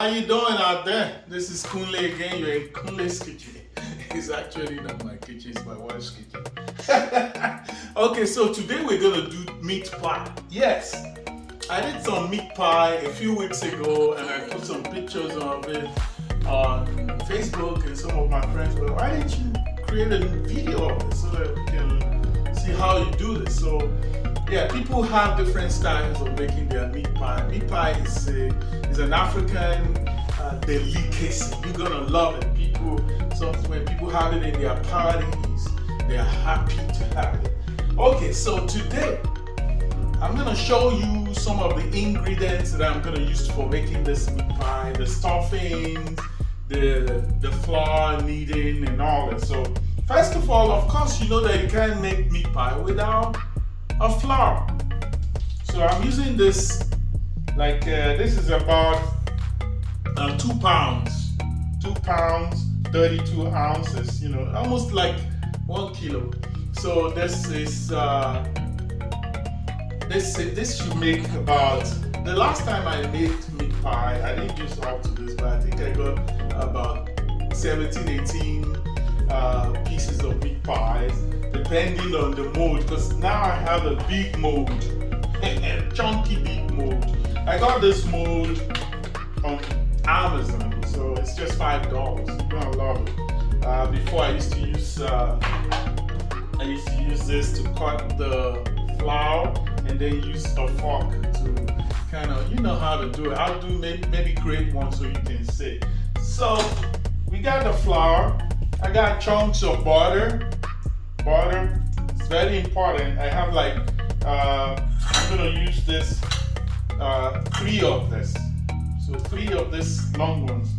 How you doing out there? This is Kunle again. You're in Kunle's kitchen. It's actually not my kitchen, it's my wife's kitchen. Okay, so today we're gonna do meat pie. Yes, I did some meat pie a few weeks ago and I put some pictures of it on Facebook and some of my friends were, why didn't you create a video of it so that we can see how you do this? So yeah, people have different styles of making their meat pie. Meat pie is an African delicacy. You're gonna love it. So when people have it in their parties, they're happy to have it. Okay, so today I'm gonna show you some of the ingredients that I'm gonna use for making this meat pie, the stuffing, the flour kneading, and all that. So first of all, of course, you know that you can't make meat pie without a flour. So I'm using this, this is about 2 pounds, 32 ounces, almost like 1 kilo. So this is this should make about, the last time I made meat pie, I didn't use up to this, but I think I got about 17, 18 pieces of meat pies, depending on the mold, because now I have a big mold, a chunky big mold. I got this mold on Amazon, so it's just $5. You're gonna love it. Before I used to use this to cut the flour and then use a fork to kind of, you know how to do it. I'll do maybe create one so you can see. So we got the flour. I got chunks of butter. Butter, it's very important. I have I'm gonna use this 3 of this. So 3 of this long ones.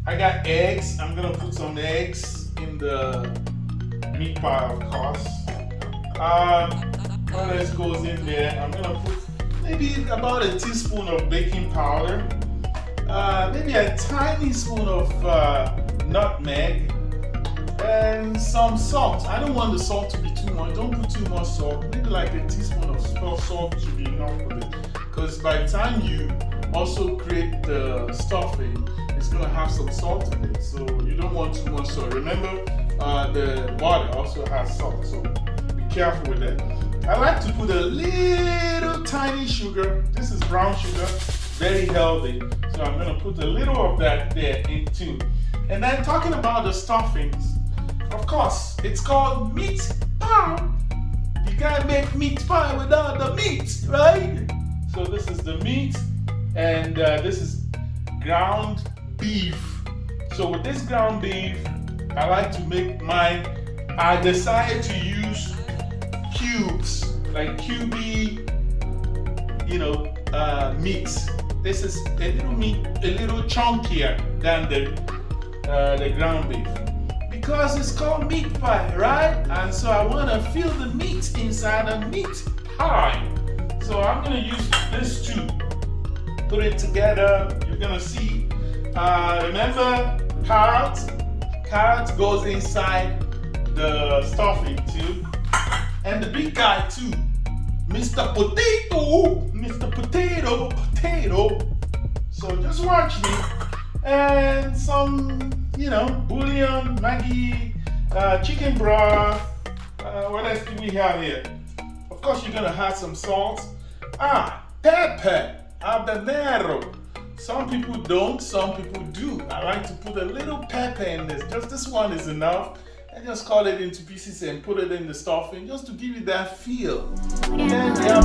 I got eggs. I'm gonna put some eggs in the meat pie, of course. What else goes in there? I'm gonna put maybe about a teaspoon of baking powder, maybe a tiny spoon of nutmeg, and some salt. I don't want the salt to be too much. Don't put too much salt. Maybe like a teaspoon of salt should be enough for it. Because by the time you also create the stuffing, it's gonna have some salt in it. So you don't want too much salt. Remember, the butter also has salt. So be careful with that. I like to put a little tiny sugar. This is brown sugar, very healthy. So I'm gonna put a little of that there in too. And then talking about the stuffings, of course, it's called meat pie. You can't make meat pie without the meat, right? So this is the meat, and this is ground beef. So with this ground beef, I like to make mine. I decided to use cubes, like QB, meats. This is a little chunkier than the ground beef, because it's called meat pie, right? And so I want to feel the meat inside a meat pie. So I'm gonna use this too. Put it together. You're gonna see. Remember carrot? Carrot goes inside the stuffing too, and the big guy too, Mr. Potato. So just watch me. And some, bouillon, Maggi, chicken broth. What else do we have here? Of course, you're gonna have some salt. Pepper, habanero. Some people don't, some people do. I like to put a little pepper in this. Just this one is enough. And just cut it into pieces and put it in the stuffing, just to give you that feel. And then,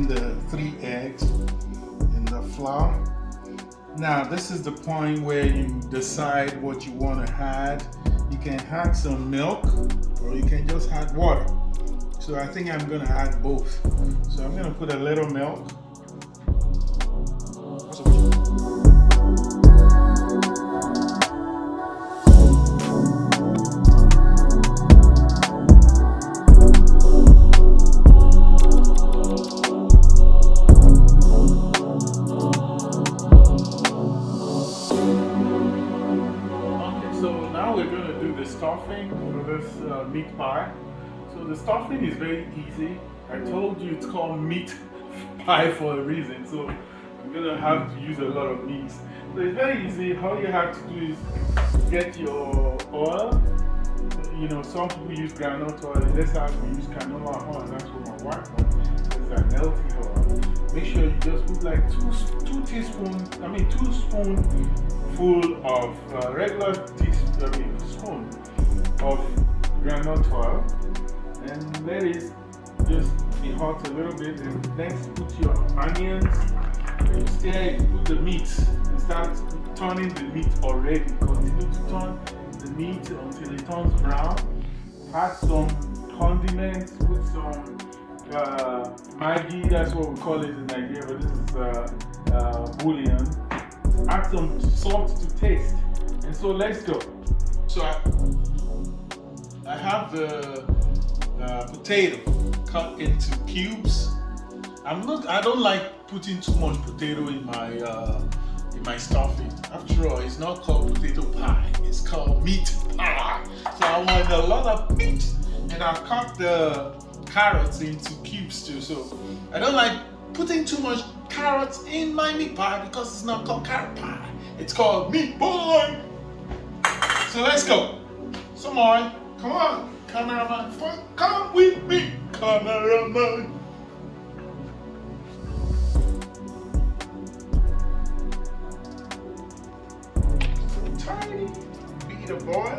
the 3 eggs in the flour. Now this is the point where you decide what you want to add. You can add some milk or you can just add water. So I think I'm going to add both. So I'm going to put a little milk. So now we're going to do the stuffing for this meat pie. So the stuffing is very easy. I told you it's called meat pie for a reason. So I'm going to have to use a lot of meat. So it's very easy. All you have to do is get your oil. You know, some people use groundnut oil. In this house we use canola oil. That's what my wife wants. It's an healthy oil. Make sure you just put like two teaspoons, I mean 2 spoonfuls of regular spoon of groundnut oil, and let it just be hot a little bit. And next, put your onions. You stir it, put the meat, and start turning the meat already. Continue to turn the meat until it turns brown. Add some condiments, put some Maggi, that's what we call it in Nigeria, but this is bouillon. Add some salt to taste. And so let's go. So I have the potato cut into cubes. I don't like putting too much potato in my stuffing. After all, it's not called potato pie, it's called meat pie. So I want a lot of meat, and I've cut the carrots into cubes too. So I don't like putting too much carrots in my meat pie because it's not called carrot pie, it's called meat pie. So let's go. Come on, cameraman, come with me, cameraman. Tiny bit of oil.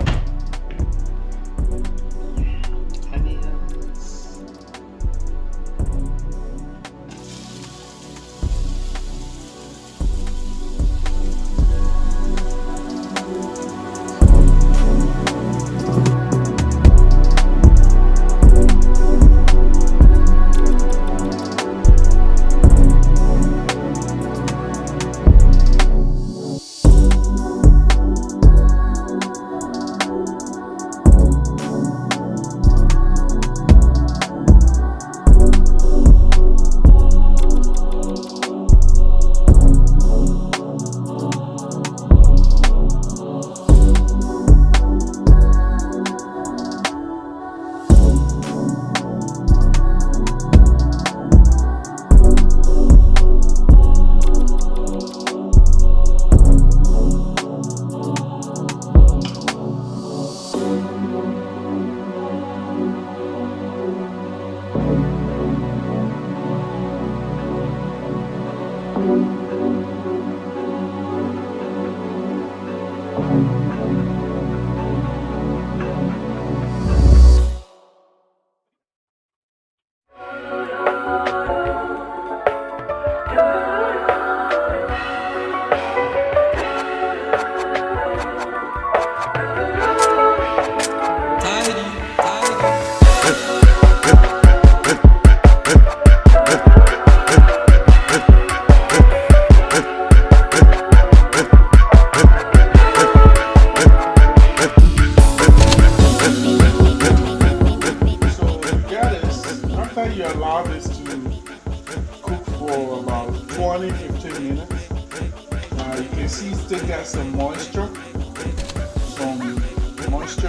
Onions. Allow this to cook for about 20-15 minutes. You can see it still got some moisture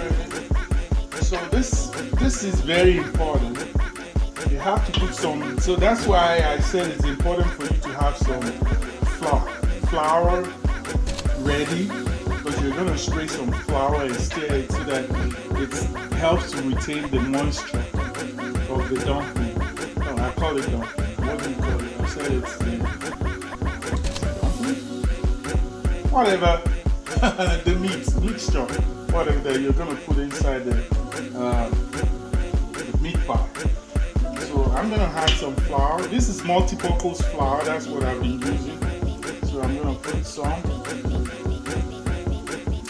in it. So this is very important. You have to put some. So that's why I said it's important for you to have some flour ready, because you're going to spray some flour and stir it so that it helps to retain the moisture of the dumpling. No, I call it dumpling. What do you call it? I said it's dumpling? Whatever. The mixture. Whatever that you're going to put inside the meat pie. So So I'm gonna add some flour. This is multi-purpose flour, that's what I've been using. So I'm gonna put some,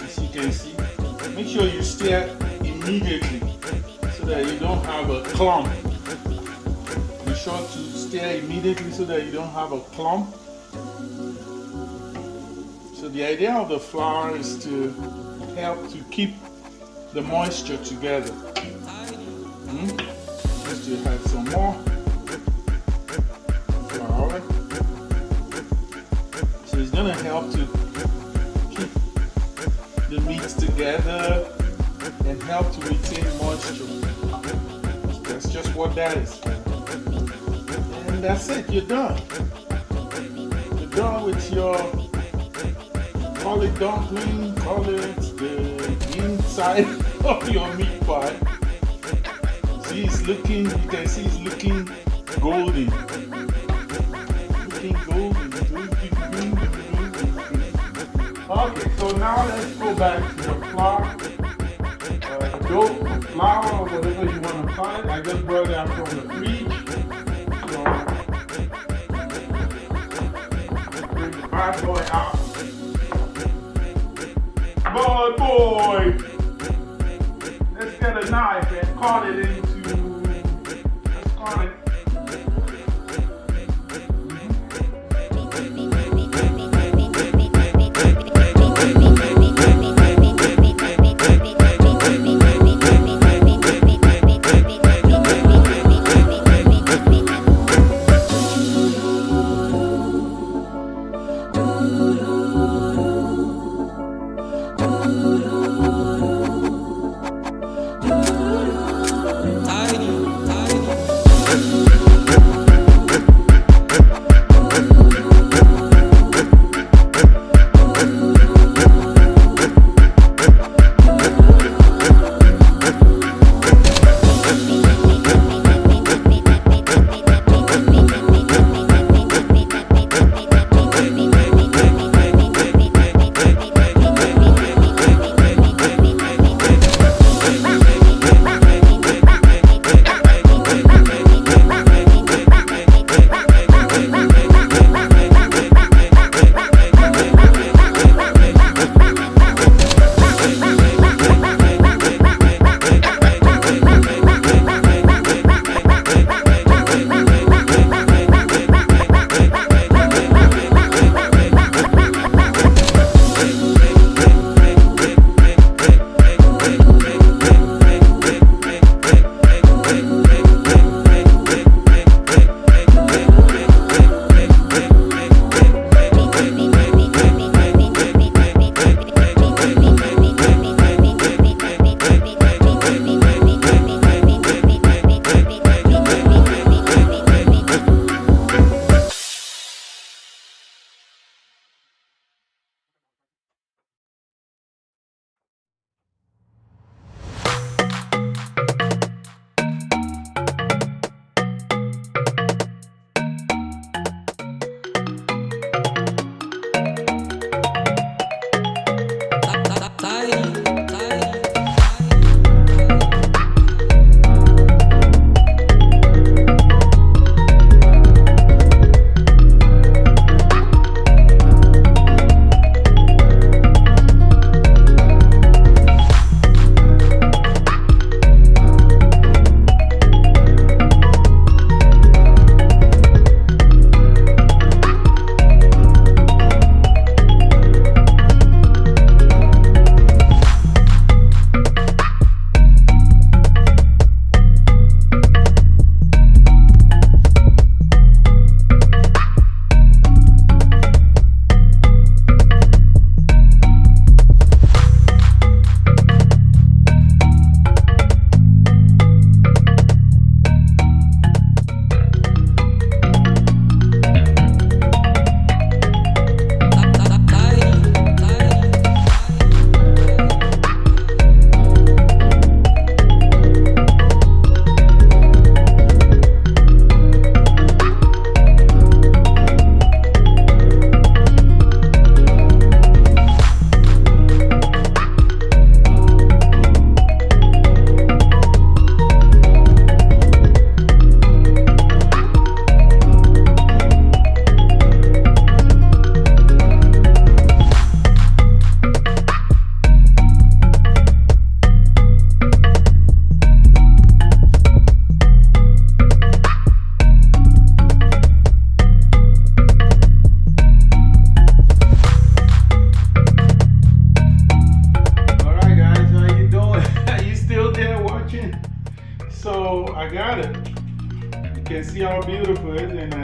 as you can see. Make sure you stir immediately so that you don't have a clump. Be sure to stir immediately so that you don't have a clump. So the idea of the flour is to help to keep the moisture together. Just to add some more flour. So it's going to help to keep the meats together and help to retain moisture. That's just what that is for. And that's it, you're done. You're done with your, call it dumpling, call it the inside of your meat pie. See, it's looking, you can see it's looking golden. Looking golden. Okay, so now let's go back to the flour. Dough, flour, or whatever you want to call it. I just brought it out from the fridge. So, bring the bad boy out. Bad boy! Let's get a knife and cut it into, let's cut it.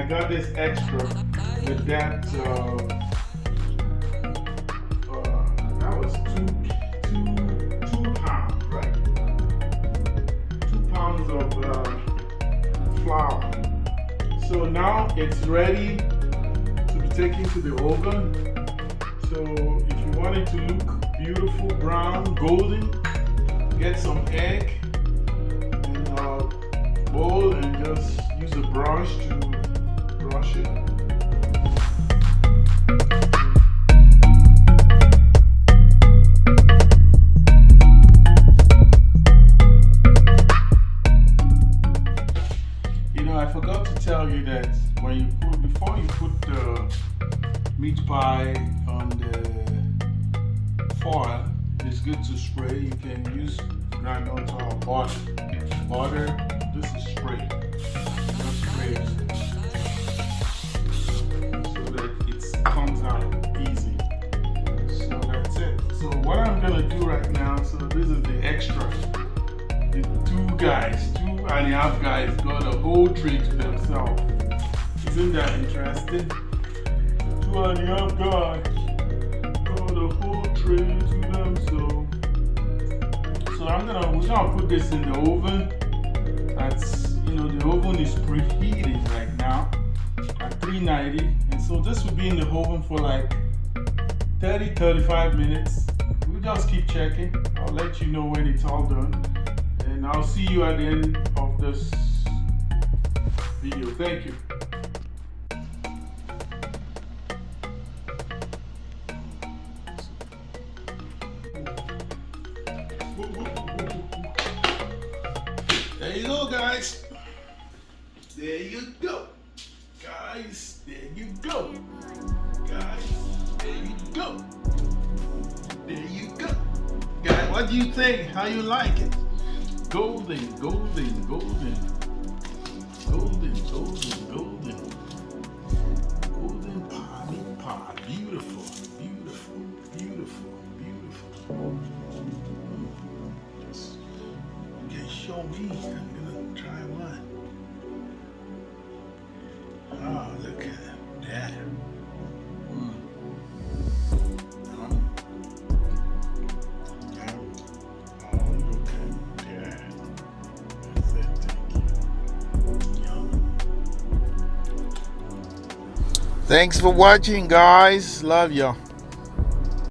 got this extra with that. That was two pounds, right? 2 pounds of flour. So now it's ready to be taken to the oven. So if you want it to look beautiful, brown, golden, get some egg in a bowl and just use a brush to brush it. You know, I forgot to tell you that before you put the meat pie on the foil, it's good to spray. You can use granite or butter. This is spray. Just spray it so that it comes out easy. So that's it. So what I'm gonna do right now, so this is the extra. The 2.5 guys got a whole tray to themselves. Isn't that interesting? 2.5 guys got a whole tray to themselves. So we're gonna put this in the oven. That's, the oven is preheating right now at 390, and so this will be in the oven for like 30-35 minutes. We'll just keep checking. I'll let you know when it's all done, and I'll see you at the end of this video. Thank you. There you go, guys. There you go. Guys, there you go. Guys, there you go. There you go. Guys, what do you think? How you like it? Golden, golden, golden. Golden, golden, golden. Golden pie, meat pie. Beautiful, beautiful, beautiful, beautiful. Show me. I'm gonna try one. Oh, look at that. Oh, look at that. That's it. Thank you. Yum. Thanks for watching, guys. Love you.